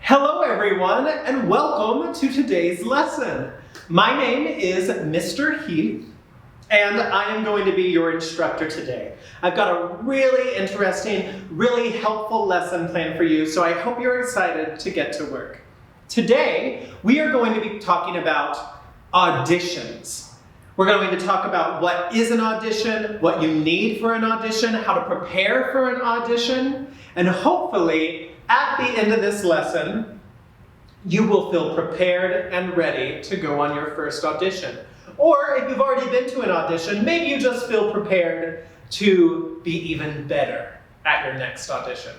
Hello everyone, and welcome to today's lesson. My name is Mr. Heath, and I am going to be your instructor today. I've got a really interesting, really helpful lesson planned for you, so I hope you're excited to get to work. Today, we are going to be talking about auditions. We're going to talk about what is an audition, what you need for an audition, how to prepare for an audition, and hopefully, at the end of this lesson, you will feel prepared and ready to go on your first audition. Or if you've already been to an audition, maybe you just feel prepared to be even better at your next audition.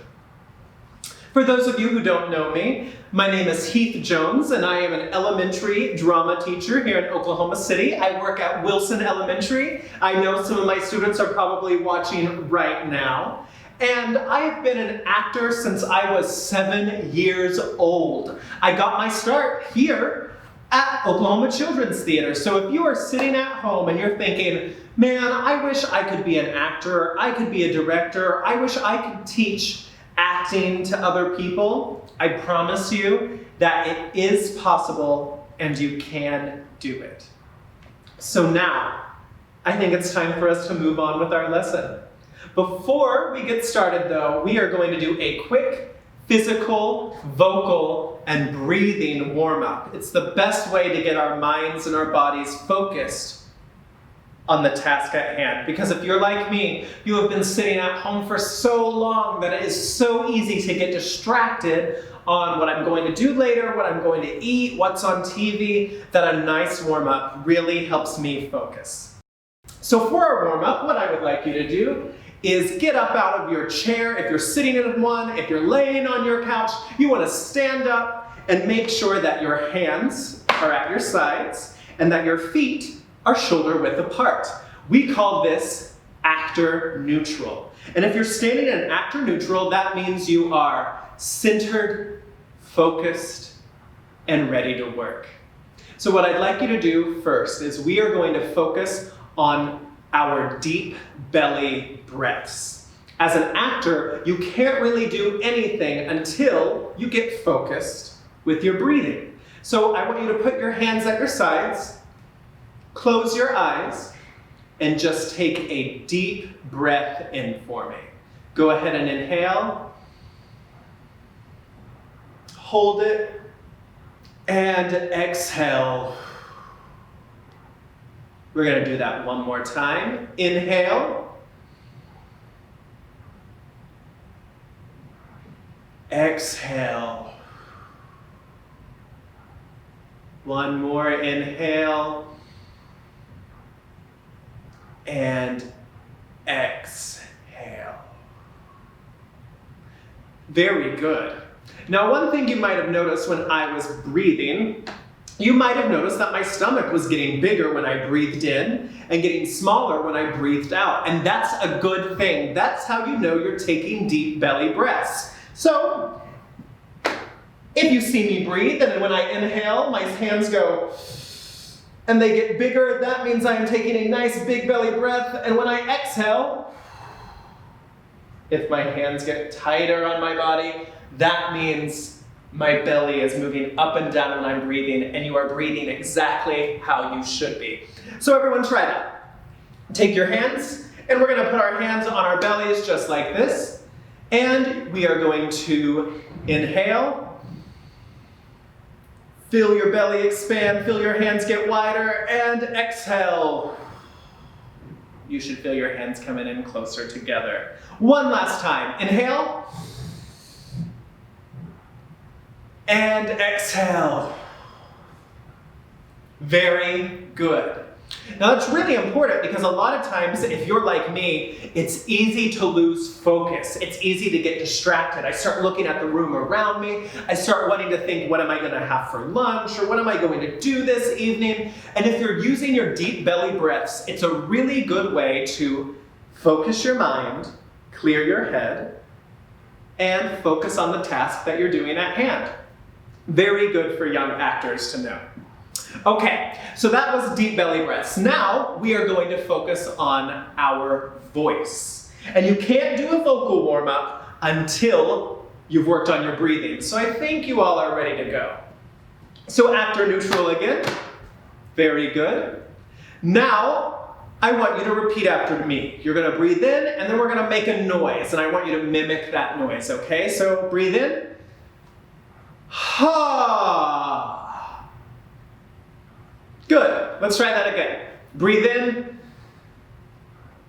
For those of you who don't know me, my name is Heath Jones, and I am an elementary drama teacher here in Oklahoma City. I work at Wilson Elementary. I know some of my students are probably watching right now. And I've been an actor since I was 7 years old. I got my start here at Oklahoma Children's Theater. So if you are sitting at home and you're thinking, man, I wish I could be an actor, I could be a director, I wish I could teach acting to other people, I promise you that it is possible and you can do it. So now, I think it's time for us to move on with our lesson. Before we get started though, we are going to do a quick physical, vocal, and breathing warm-up. It's the best way to get our minds and our bodies focused on the task at hand. Because if you're like me, you have been sitting at home for so long that it is so easy to get distracted on what I'm going to do later, what I'm going to eat, what's on TV, that a nice warm-up really helps me focus. So for our warm-up, what I would like you to do is get up out of your chair. If you're sitting in one, if you're laying on your couch, you want to stand up and make sure that your hands are at your sides and that your feet are shoulder width apart. We call this actor neutral. And if you're standing in actor neutral, that means you are centered, focused, and ready to work. So what I'd like you to do first is we are going to focus on our deep belly breaths. As an actor, you can't really do anything until you get focused with your breathing. So I want you to put your hands at your sides, close your eyes, and just take a deep breath in for me. Go ahead and inhale, hold it, and exhale. We're going to do that one more time. Inhale. Exhale. One more inhale. And exhale. Very good. Now, one thing you might have noticed when I was breathing, you might have noticed that my stomach was getting bigger when I breathed in and getting smaller when I breathed out. And that's a good thing. That's how you know you're taking deep belly breaths. So, if you see me breathe and when I inhale, my hands go and they get bigger, that means I'm taking a nice big belly breath. And when I exhale, if my hands get tighter on my body, that means my belly is moving up and down when I'm breathing, and you are breathing exactly how you should be. So everyone try that. Take your hands, and we're going to put our hands on our bellies just like this. And we are going to inhale. Feel your belly expand, feel your hands get wider, and exhale. You should feel your hands coming in closer together. One last time. Inhale. And exhale. Very good. Now that's really important because a lot of times if you're like me, it's easy to lose focus. It's easy to get distracted. I start looking at the room around me. I start wanting to think, what am I going to have for lunch? Or what am I going to do this evening? And if you're using your deep belly breaths, it's a really good way to focus your mind, clear your head, and focus on the task that you're doing at hand. Very good for young actors to know. Okay, so that was deep belly breaths. Now we are going to focus on our voice. And you can't do a vocal warm-up until you've worked on your breathing. So I think you all are ready to go. So actor neutral again. Very good. Now, I want you to repeat after me. You're gonna breathe in, and then we're gonna make a noise, and I want you to mimic that noise, okay? So breathe in. Ha. Good. Let's try that again. Breathe in.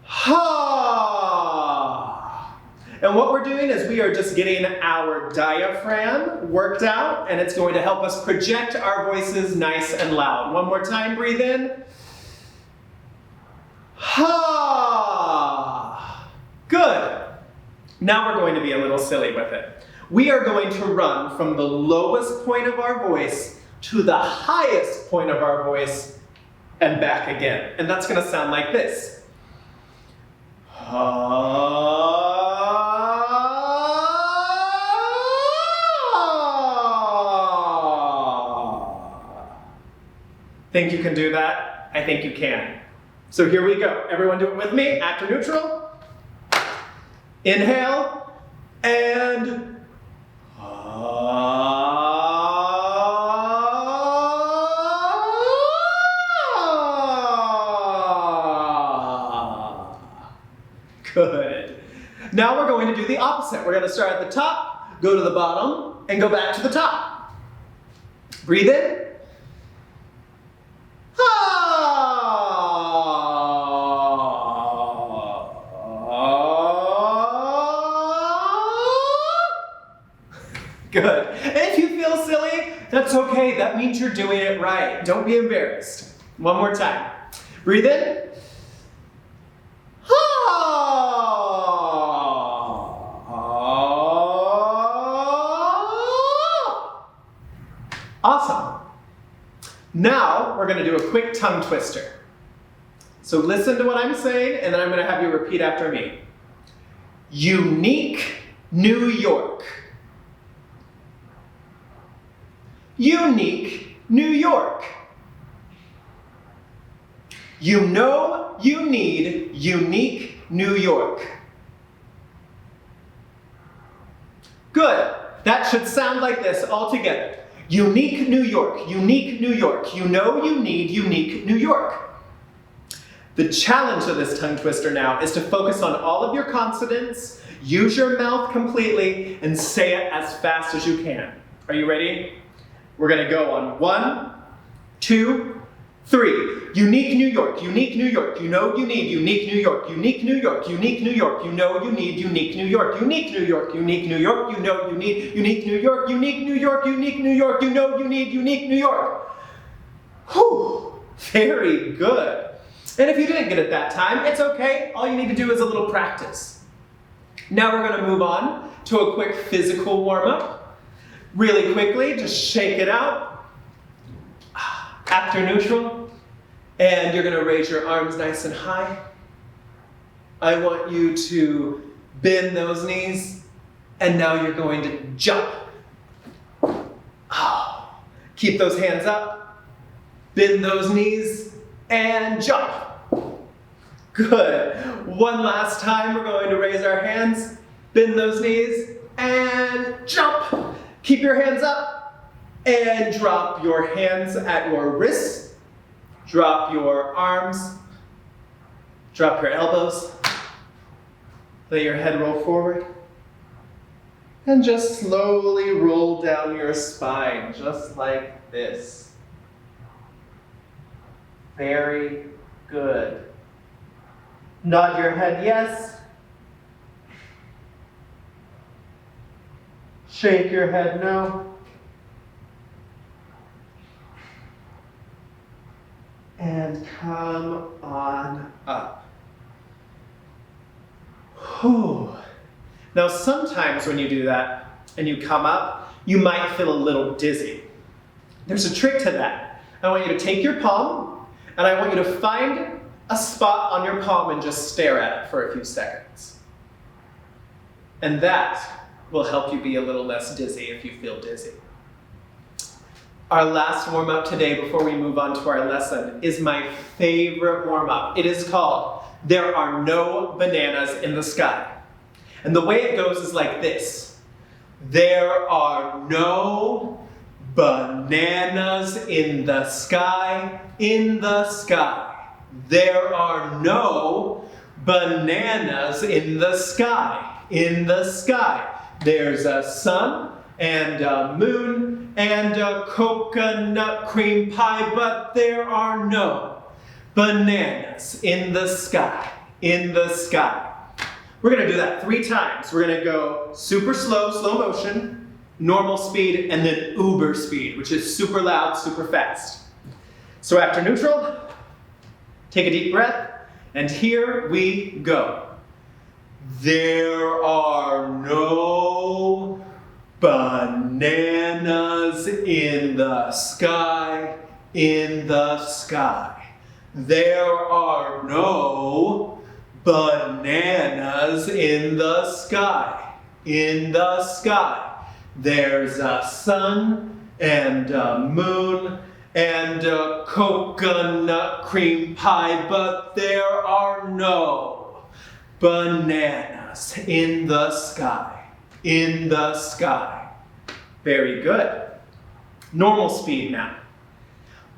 Ha. And what we're doing is we are just getting our diaphragm worked out, and it's going to help us project our voices nice and loud. One more time, breathe in. Ha. Good. Now we're going to be a little silly with it. We are going to run from the lowest point of our voice to the highest point of our voice and back again. And that's going to sound like this. Think you can do that? I think you can. So here we go. Everyone do it with me. Actor neutral. Inhale and good. Now we're going to do the opposite. We're going to start at the top, go to the bottom, and go back to the top. Breathe in. Good. And if you feel silly, that's okay. That means you're doing it right. Don't be embarrassed. One more time. Breathe in. Awesome. Now we're going to do a quick tongue twister. So listen to what I'm saying, and then I'm going to have you repeat after me. Unique New York. Unique New York. You know you need unique New York. Good. That should sound like this all together. Unique New York, unique New York. You know you need unique New York. The challenge of this tongue twister now is to focus on all of your consonants, use your mouth completely, and say it as fast as you can. Are you ready? We're going to go on 1, 2, 3. Unique New York, unique New York. You know you need unique New York, unique New York, unique New York. You know you need unique New York, unique New York, unique New York. You know you need unique New York, unique New York, unique New York. You know you need unique New York. Whew, very good. And if you didn't get it that time, it's okay. All you need to do is a little practice. Now we're going to move on to a quick physical warm-up. Really quickly, just shake it out. Actor neutral. And you're going to raise your arms nice and high. I want you to bend those knees. And now you're going to jump. Keep those hands up. Bend those knees and jump. Good. One last time, we're going to raise our hands, bend those knees, and jump. Keep your hands up and drop your hands at your wrists. Drop your arms. Drop your elbows. Let your head roll forward. And just slowly roll down your spine, just like this. Very good. Nod your head yes. Shake your head no. And come on up. Whew. Now sometimes when you do that and you come up, you might feel a little dizzy. There's a trick to that. I want you to take your palm and I want you to find a spot on your palm and just stare at it for a few seconds. And that will help you be a little less dizzy if you feel dizzy. Our last warm-up today before we move on to our lesson is my favorite warm-up. It is called There Are No Bananas in the Sky. And the way it goes is like this. There are no bananas in the sky, in the sky. There are no bananas in the sky, in the sky. There's a sun and a moon and a coconut cream pie, but there are no bananas in the sky, in the sky. We're gonna do that 3 times. We're gonna go super slow, slow motion, normal speed, and then uber speed, which is super loud, super fast. So after neutral, take a deep breath, and here we go. There are no bananas in the sky, in the sky. There are no bananas in the sky, in the sky. There's a sun and a moon and a coconut cream pie, but there are no bananas in the sky, in the sky. Very good. Normal speed now.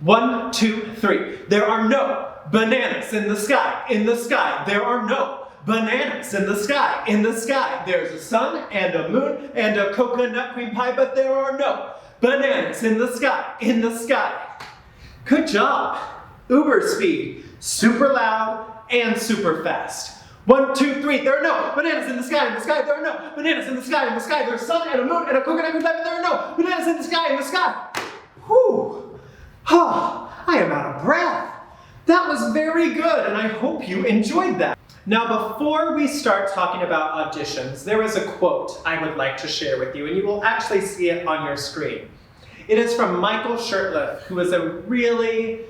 1, 2, 3. There are no bananas in the sky, in the sky. There are no bananas in the sky, in the sky. There's a sun and a moon and a coconut cream pie, but there are no bananas in the sky, in the sky. Good job. Uber speed, super loud and super fast. 1, 2, 3. There are no bananas in the sky, in the sky. There are no bananas in the sky, in the sky. There's a sun and a moon and a coconut cream pie, but there are no bananas in the sky, in the sky. Whew. Oh, I am out of breath. That was very good, and I hope you enjoyed that. Now, before we start talking about auditions, there is a quote I would like to share with you, and you will actually see it on your screen. It is from Michael Shurtleff, who is a really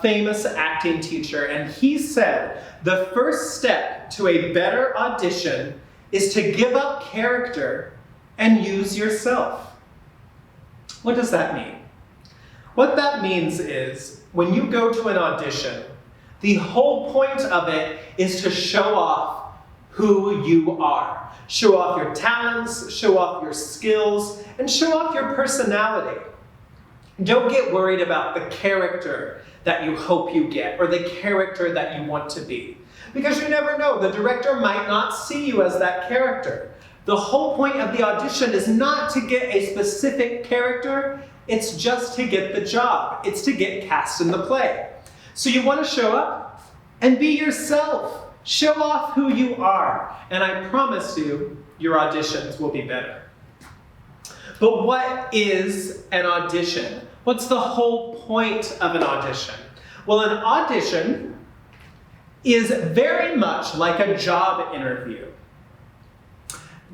famous acting teacher, and he said, "The first step to a better audition is to give up character and use yourself." What does that mean? What that means is, when you go to an audition, the whole point of it is to show off who you are. Show off your talents, show off your skills, and show off your personality. Don't get worried about the character that you hope you get, or the character that you want to be. Because you never know, the director might not see you as that character. The whole point of the audition is not to get a specific character, it's just to get the job. It's to get cast in the play. So you want to show up and be yourself. Show off who you are. And I promise you, your auditions will be better. But what is an audition? What's the whole point of an audition? Well, an audition is very much like a job interview.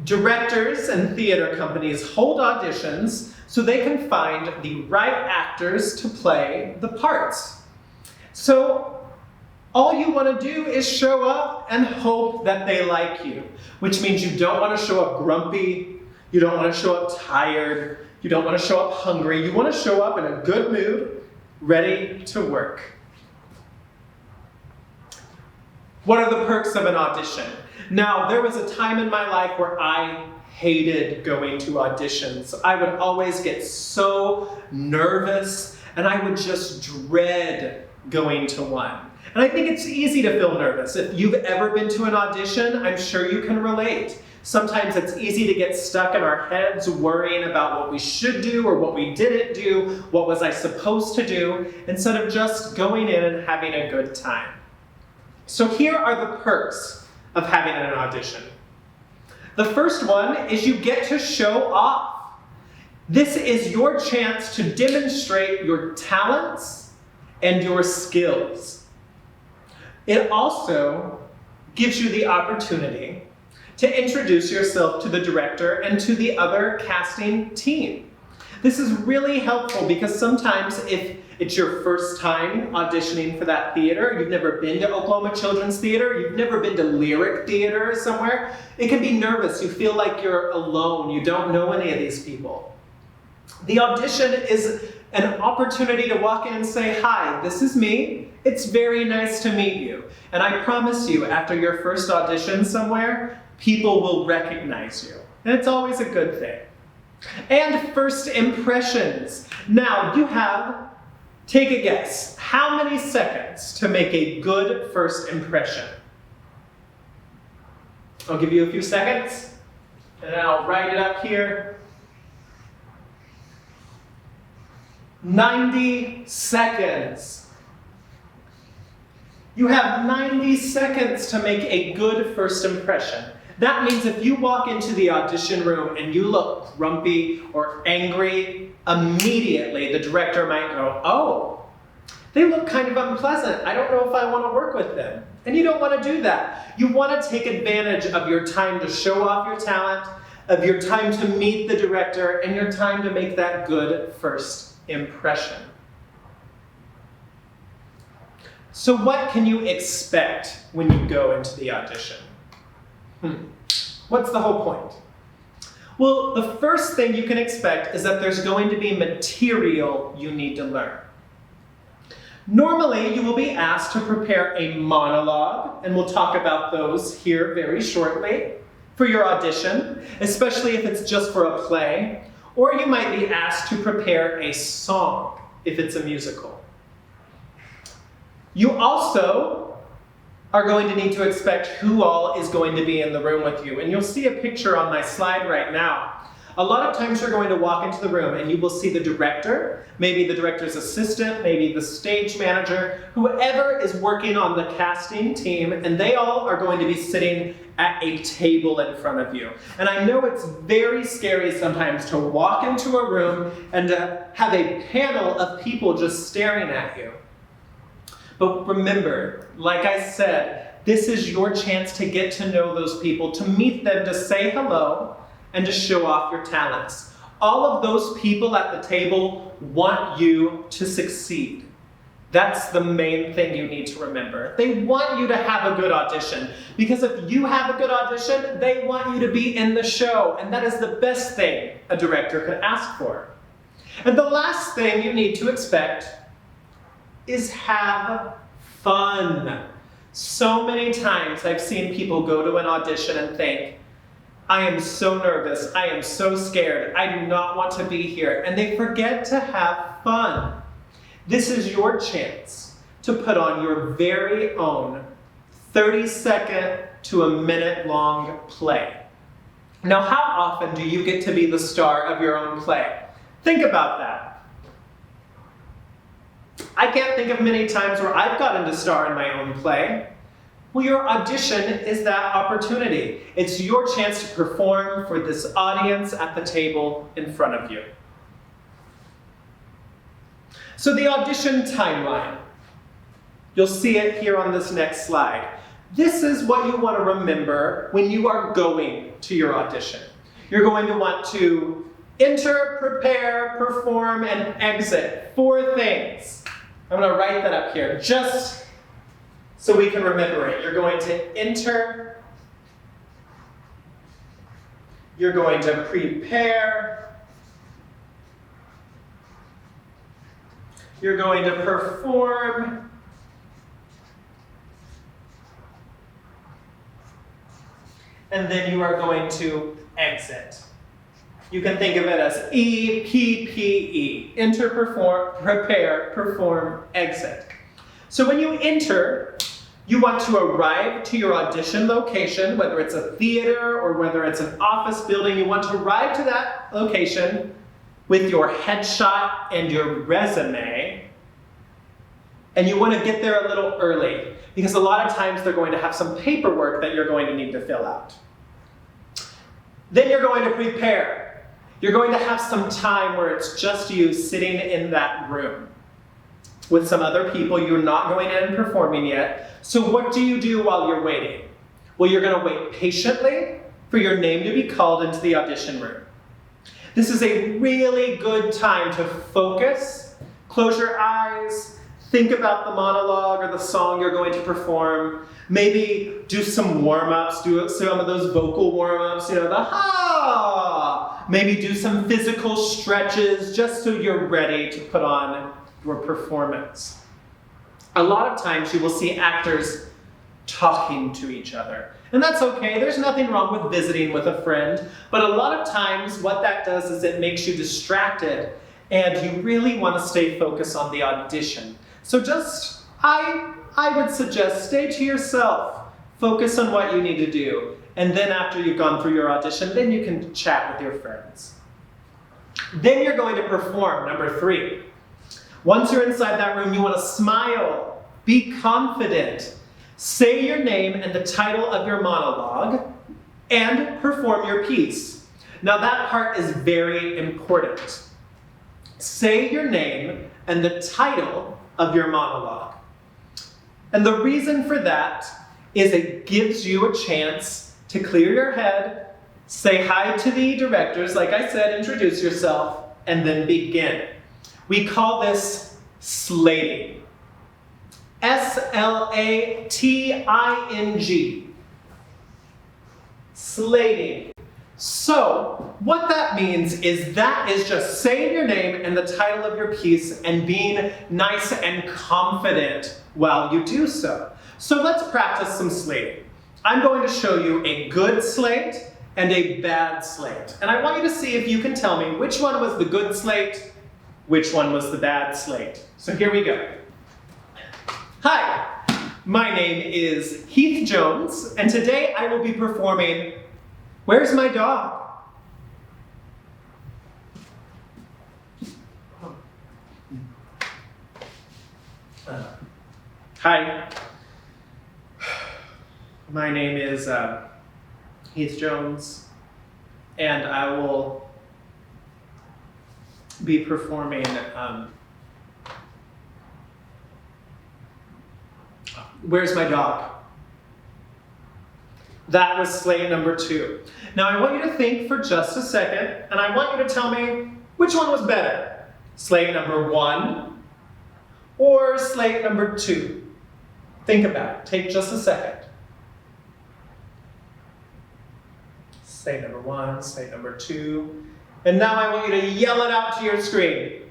Directors and theater companies hold auditions so they can find the right actors to play the parts. So all you want to do is show up and hope that they like you, which means you don't want to show up grumpy, you don't want to show up tired, you don't want to show up hungry. You want to show up in a good mood, ready to work. What are the perks of an audition? Now, there was a time in my life where I hated going to auditions. I would always get so nervous, and I would just dread going to one. And I think it's easy to feel nervous. If you've ever been to an audition, I'm sure you can relate. Sometimes it's easy to get stuck in our heads worrying about what we should do or what we didn't do, what was I supposed to do, instead of just going in and having a good time. So here are the perks of having an audition. The first one is you get to show off. This is your chance to demonstrate your talents and your skills. It also gives you the opportunity to introduce yourself to the director and to the other casting team. This is really helpful because sometimes if it's your first time auditioning for that theater, you've never been to Oklahoma Children's Theater, you've never been to Lyric Theater somewhere, it can be nervous. You feel like you're alone. You don't know any of these people. The audition is an opportunity to walk in and say, "Hi, this is me. It's very nice to meet you." And I promise you, after your first audition somewhere, people will recognize you. And it's always a good thing. And first impressions. Now, you have, take a guess, how many seconds to make a good first impression? I'll give you a few seconds, and I'll write it up here. 90 seconds. You have 90 seconds to make a good first impression. That means if you walk into the audition room and you look grumpy or angry, immediately the director might go, oh, they look kind of unpleasant. I don't know if I want to work with them. And you don't want to do that. You want to take advantage of your time to show off your talent, of your time to meet the director, and your time to make that good first impression. So what can you expect when you go into the audition? What's the whole point? Well, the first thing you can expect is that there's going to be material you need to learn. Normally, you will be asked to prepare a monologue, and we'll talk about those here very shortly, for your audition, especially if it's just for a play, or you might be asked to prepare a song if it's a musical. You also are going to need to expect who all is going to be in the room with you. And you'll see a picture on my slide right now. A lot of times you're going to walk into the room and you will see the director, maybe the director's assistant, maybe the stage manager, whoever is working on the casting team, and they all are going to be sitting at a table in front of you. And I know it's very scary sometimes to walk into a room and to have a panel of people just staring at you. But remember, like I said, this is your chance to get to know those people, to meet them, to say hello, and to show off your talents. All of those people at the table want you to succeed. That's the main thing you need to remember. They want you to have a good audition, because if you have a good audition, they want you to be in the show, and that is the best thing a director could ask for. And the last thing you need to expect is have fun. So many times I've seen people go to an audition and think, I am so nervous, I am so scared, I do not want to be here, and they forget to have fun. This is your chance to put on your very own 30-second to a minute-long play. Now, how often do you get to be the star of your own play? Think about that. I can't think of many times where I've gotten to star in my own play. Well, your audition is that opportunity. It's your chance to perform for this audience at the table in front of you. So the audition timeline. You'll see it here on this next slide. This is what you want to remember when you are going to your audition. You're going to want to enter, prepare, perform, and exit. 4 things. I'm going to write that up here just so we can remember it. You're going to enter, you're going to prepare, you're going to perform, and then you are going to exit. You can think of it as EPPE. Enter, perform, prepare, perform, exit. So when you enter, you want to arrive to your audition location, whether it's a theater or whether it's an office building. You want to arrive to that location with your headshot and your resume. And you want to get there a little early, because a lot of times they're going to have some paperwork that you're going to need to fill out. Then you're going to prepare. You're going to have some time where it's just you sitting in that room with some other people. You're not going in and performing yet. So what do you do while you're waiting? Well, you're going to wait patiently for your name to be called into the audition room. This is a really good time to focus, close your eyes, think about the monologue or the song you're going to perform. Maybe do some warm-ups, do some of those vocal warm-ups, the ha! Maybe do some physical stretches just so you're ready to put on your performance. A lot of times you will see actors talking to each other. And that's okay, there's nothing wrong with visiting with a friend, but a lot of times what that does is it makes you distracted and you really want to stay focused on the audition. So just, I would suggest stay to yourself, focus on what you need to do, and then after you've gone through your audition, then you can chat with your friends. Then you're going to perform, number 3. Once you're inside that room, you want to smile, be confident, say your name and the title of your monologue, and perform your piece. Now that part is very important. Say your name and the title of your monologue. And the reason for that is it gives you a chance to clear your head, say hi to the directors, like I said, introduce yourself, and then begin. We call this slating. S-L-A-T-I-N-G. Slating. So, what that means is just saying your name and the title of your piece and being nice and confident while you do so. So let's practice some slating. I'm going to show you a good slate and a bad slate. And I want you to see if you can tell me which one was the good slate, which one was the bad slate. So here we go. Hi, my name is Heath Jones, and today I will be performing Where's My Dog? Hi, my name is Heath Jones, and I will be performing Where's My Dog? That was slate number 2. Now I want you to think for just a second, and I want you to tell me which one was better. Slate number 1 or slate number 2? Think about it. Take just a second. Slate number 1, slate number 2. And now I want you to yell it out to your screen.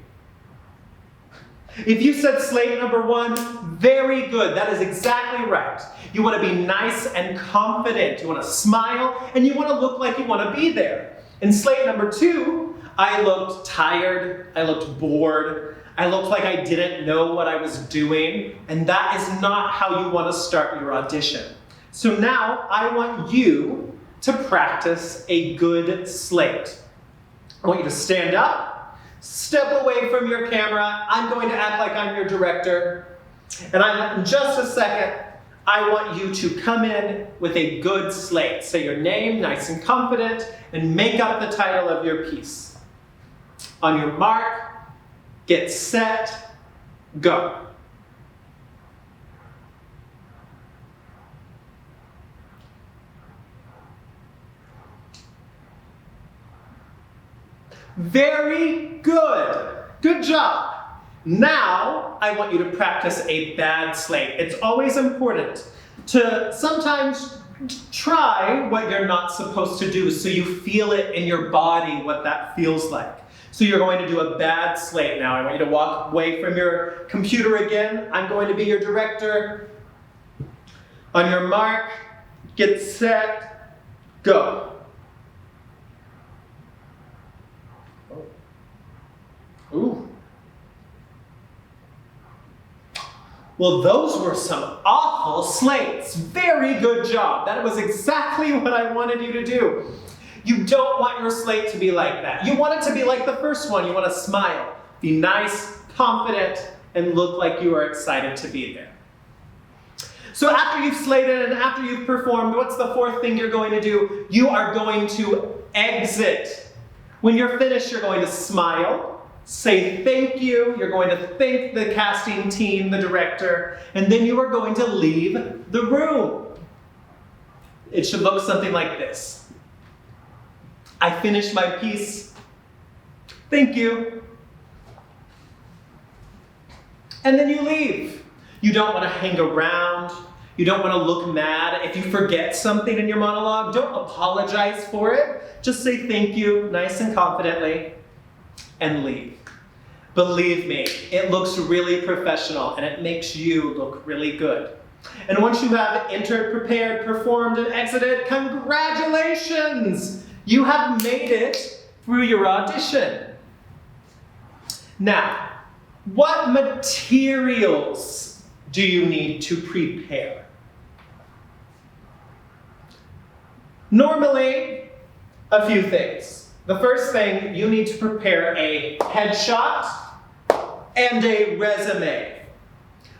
If you said slate number 1, very good. That is exactly right. You want to be nice and confident. You want to smile, and you want to look like you want to be there. In slate number 2, I looked tired. I looked bored. I looked like I didn't know what I was doing, and that is not how you want to start your audition. So now I want you to practice a good slate. I want you to stand up, step away from your camera. I'm going to act like I'm your director. And in just a second, I want you to come in with a good slate. Say your name, nice and confident, and make up the title of your piece. On your mark, get set, go. Very good. Good job. Now, I want you to practice a bad slate. It's always important to sometimes try what you're not supposed to do so you feel it in your body, what that feels like. So you're going to do a bad slate now. I want you to walk away from your computer again. I'm going to be your director. On your mark, get set, go. Ooh. Well, those were some awful slates. Very good job. That was exactly what I wanted you to do. You don't want your slate to be like that. You want it to be like the first one. You want to smile, be nice, confident, and look like you are excited to be there. So after you've slated and after you've performed, what's the 4th thing you're going to do? You are going to exit. When you're finished, you're going to smile, say thank you, you're going to thank the casting team, the director, and then you are going to leave the room. It should look something like this. I finished my piece. Thank you. And then you leave. You don't want to hang around. You don't want to look mad. If you forget something in your monologue, don't apologize for it. Just say thank you, nice and confidently, and leave. Believe me, it looks really professional and it makes you look really good. And once you have entered, prepared, performed, and exited, congratulations! You have made it through your audition. Now, what materials do you need to prepare? Normally, a few things. The first thing, you need to prepare a headshot and a resume.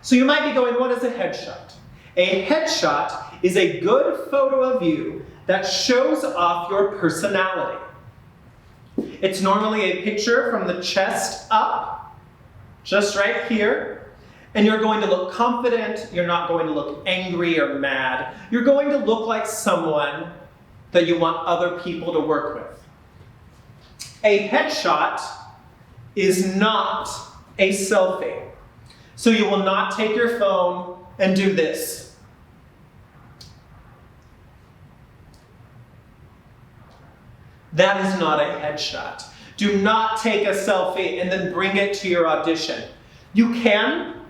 So you might be going, what is a headshot? A headshot is a good photo of you that shows off your personality. It's normally a picture from the chest up, just right here. And you're going to look confident. You're not going to look angry or mad. You're going to look like someone that you want other people to work with. A headshot is not a selfie. So you will not take your phone and do this. That is not a headshot. Do not take a selfie and then bring it to your audition. You can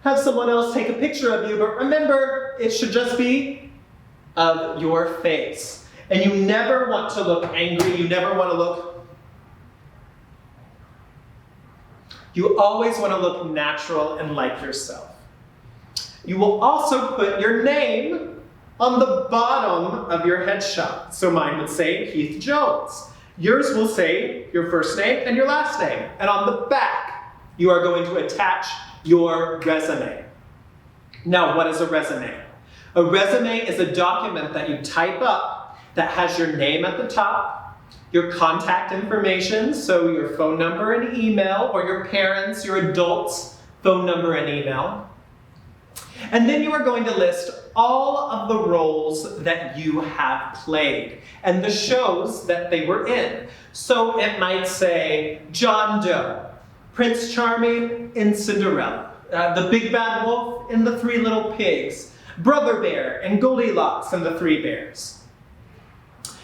have someone else take a picture of you, but remember, it should just be of your face. And you never want to look angry. You never want to look... You always want to look natural and like yourself. You will also put your name on the bottom of your headshot. So mine would say Heath Jones. Yours will say your first name and your last name. And on the back, you are going to attach your resume. Now, what is a resume? A resume is a document that you type up that has your name at the top, your contact information, so your phone number and email, or your parents, your adults' phone number and email. And then you are going to list all of the roles that you have played and the shows that they were in. So it might say John Doe, Prince Charming in Cinderella, the Big Bad Wolf in The Three Little Pigs, Brother Bear and Goldilocks and the Three Bears.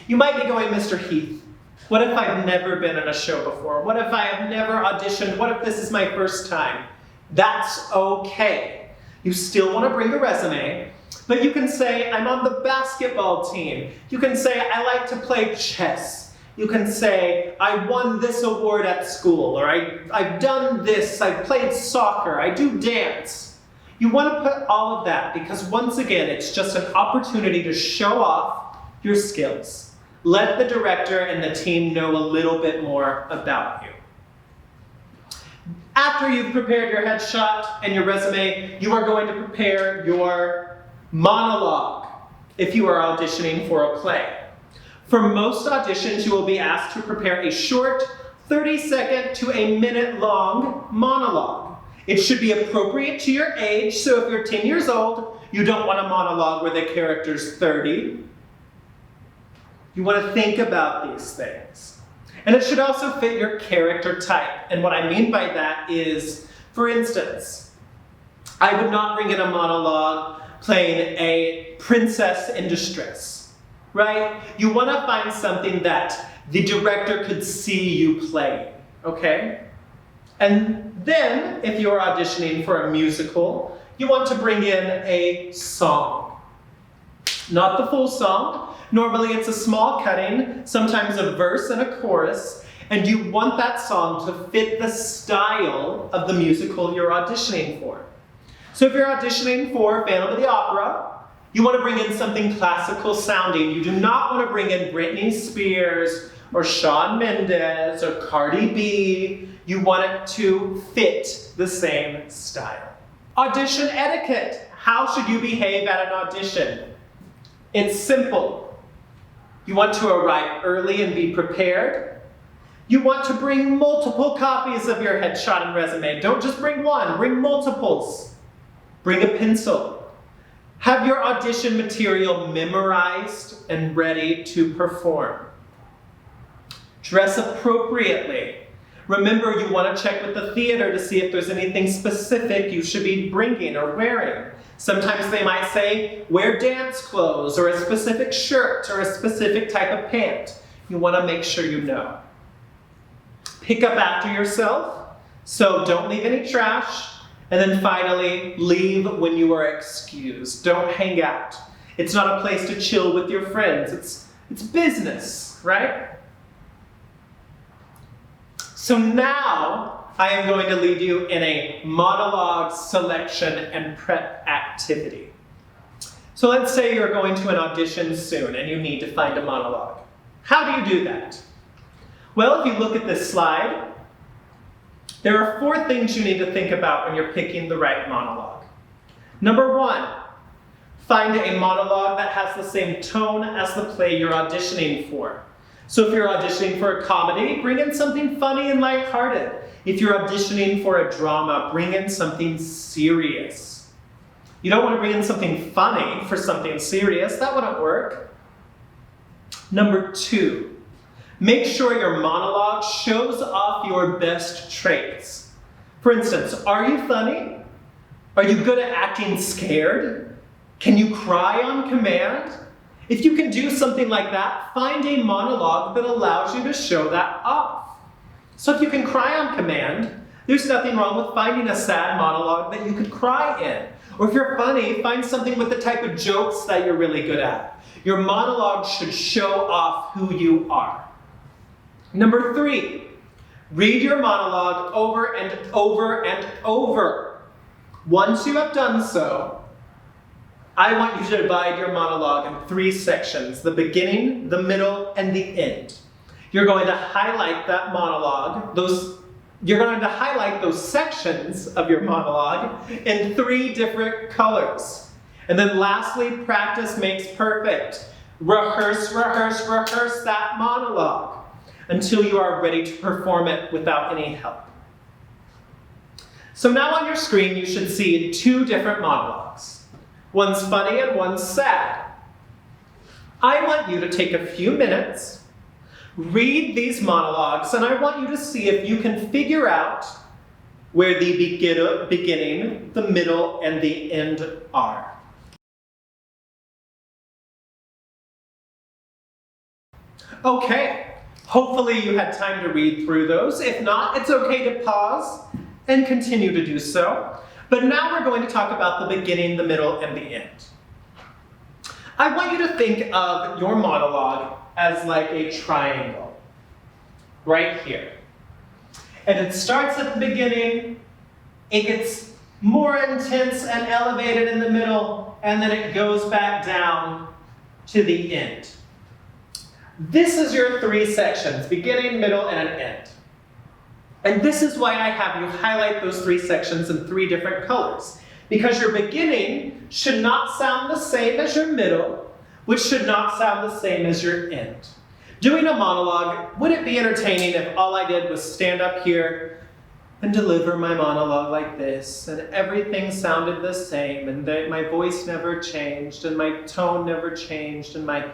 You might be going, Mr. Heath, what if I've never been in a show before? What if I have never auditioned? What if this is my first time? That's okay. You still want to bring a resume, but you can say, I'm on the basketball team. You can say, I like to play chess. You can say, I won this award at school, or I've done this, I've played soccer, I do dance. You want to put all of that because once again, it's just an opportunity to show off your skills. Let the director and the team know a little bit more about you. After you've prepared your headshot and your resume, you are going to prepare your monologue if you are auditioning for a play. For most auditions, you will be asked to prepare a short 30-second to a minute-long monologue. It should be appropriate to your age, so if you're 10 years old, you don't want a monologue where the character's 30. You want to think about these things. And it should also fit your character type. And what I mean by that is, for instance, I would not bring in a monologue playing a princess in distress, right? You want to find something that the director could see you play, okay? And then, if you're auditioning for a musical, you want to bring in a song. Not the full song. Normally it's a small cutting, sometimes a verse and a chorus, and you want that song to fit the style of the musical you're auditioning for. So if you're auditioning for Phantom of the Opera, you want to bring in something classical sounding. You do not want to bring in Britney Spears or Shawn Mendes or Cardi B. You want it to fit the same style. Audition etiquette. How should you behave at an audition? It's simple. You want to arrive early and be prepared. You want to bring multiple copies of your headshot and resume. Don't just bring one, bring multiples. Bring a pencil. Have your audition material memorized and ready to perform. Dress appropriately. Remember, you want to check with the theater to see if there's anything specific you should be bringing or wearing. Sometimes they might say, wear dance clothes, or a specific shirt, or a specific type of pant. You want to make sure you know. Pick up after yourself, so don't leave any trash, And then finally, leave when you are excused. Don't hang out. It's not a place to chill with your friends. It's business, right? So now I am going to lead you in a monologue selection and prep activity. So let's say you're going to an audition soon and you need to find a monologue. How do you do that? Well, if you look at this slide, there are 4 things you need to think about when you're picking the right monologue. Number 1, find a monologue that has the same tone as the play you're auditioning for. So if you're auditioning for a comedy, bring in something funny and lighthearted. If you're auditioning for a drama, bring in something serious. You don't want to bring in something funny for something serious. That wouldn't work. Number 2, make sure your monologue shows off your best traits. For instance, are you funny? Are you good at acting scared? Can you cry on command? If you can do something like that, find a monologue that allows you to show that off. So if you can cry on command, there's nothing wrong with finding a sad monologue that you could cry in. Or if you're funny, find something with the type of jokes that you're really good at. Your monologue should show off who you are. Number 3, read your monologue over and over and over. Once you have done so, I want you to divide your monologue in 3 sections: the beginning, the middle, and the end. You're going to highlight that monologue, you're going to highlight those sections of your monologue in 3 different colors. And then lastly, practice makes perfect. Rehearse, rehearse, rehearse that monologue until you are ready to perform it without any help. So now on your screen, you should see 2 different monologues. One's funny and one's sad. I want you to take a few minutes, read these monologues, and I want you to see if you can figure out where the beginning, the middle, and the end are. Okay, hopefully you had time to read through those. If not, it's okay to pause and continue to do so. But now we're going to talk about the beginning, the middle, and the end. I want you to think of your monologue as like a triangle, right here. And it starts at the beginning, it gets more intense and elevated in the middle, and then it goes back down to the end. This is your 3 sections, beginning, middle, and an end. And this is why I have you highlight those 3 sections in 3 different colors. Because your beginning should not sound the same as your middle, which should not sound the same as your end. Doing a monologue, would it be entertaining if all I did was stand up here and deliver my monologue like this, and everything sounded the same, and my voice never changed, and my tone never changed, and my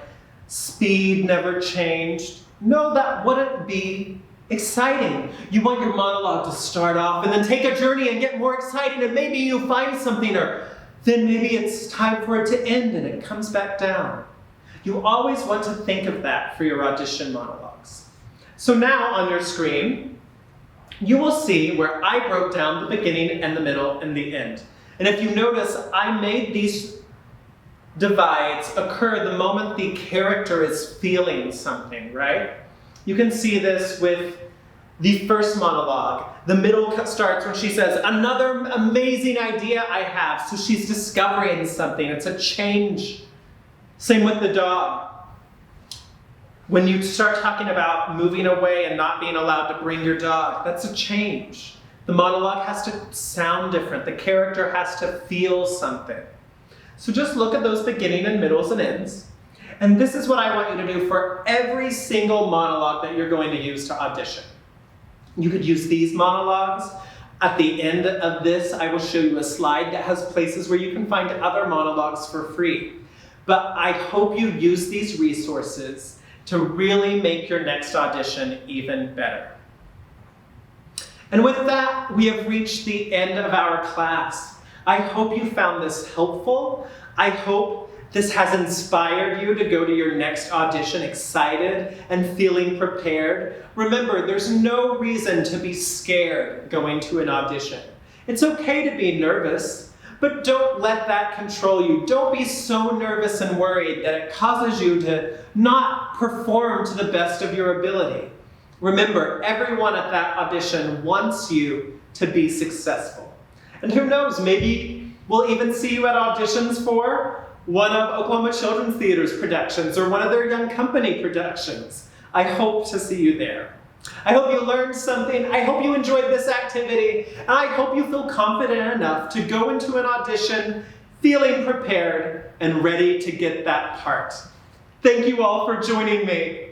speed never changed? No, that wouldn't be exciting. You want your monologue to start off and then take a journey and get more exciting, and maybe you find something, or then maybe it's time for it to end and it comes back down. You always want to think of that for your audition monologues. So now on your screen, you will see where I broke down the beginning and the middle and the end. And if you notice, I made these divides occur the moment the character is feeling something, right? You can see this with the first monologue. The middle starts when she says, "Another amazing idea I have." So she's discovering something. It's a change. Same with the dog. When you start talking about moving away and not being allowed to bring your dog, that's a change. The monologue has to sound different. The character has to feel something. So just look at those beginning and middles and ends. And this is what I want you to do for every single monologue that you're going to use to audition. You could use these monologues. At the end of this, I will show you a slide that has places where you can find other monologues for free. But I hope you use these resources to really make your next audition even better. And with that, we have reached the end of our class. I hope you found this helpful. I hope this has inspired you to go to your next audition excited and feeling prepared. Remember, there's no reason to be scared going to an audition. It's okay to be nervous, but don't let that control you. Don't be so nervous and worried that it causes you to not perform to the best of your ability. Remember, everyone at that audition wants you to be successful. And who knows, maybe we'll even see you at auditions for one of Oklahoma Children's Theater's productions or one of their Young Company productions. I hope to see you there. I hope you learned something. I hope you enjoyed this activity. And I hope you feel confident enough to go into an audition feeling prepared and ready to get that part. Thank you all for joining me.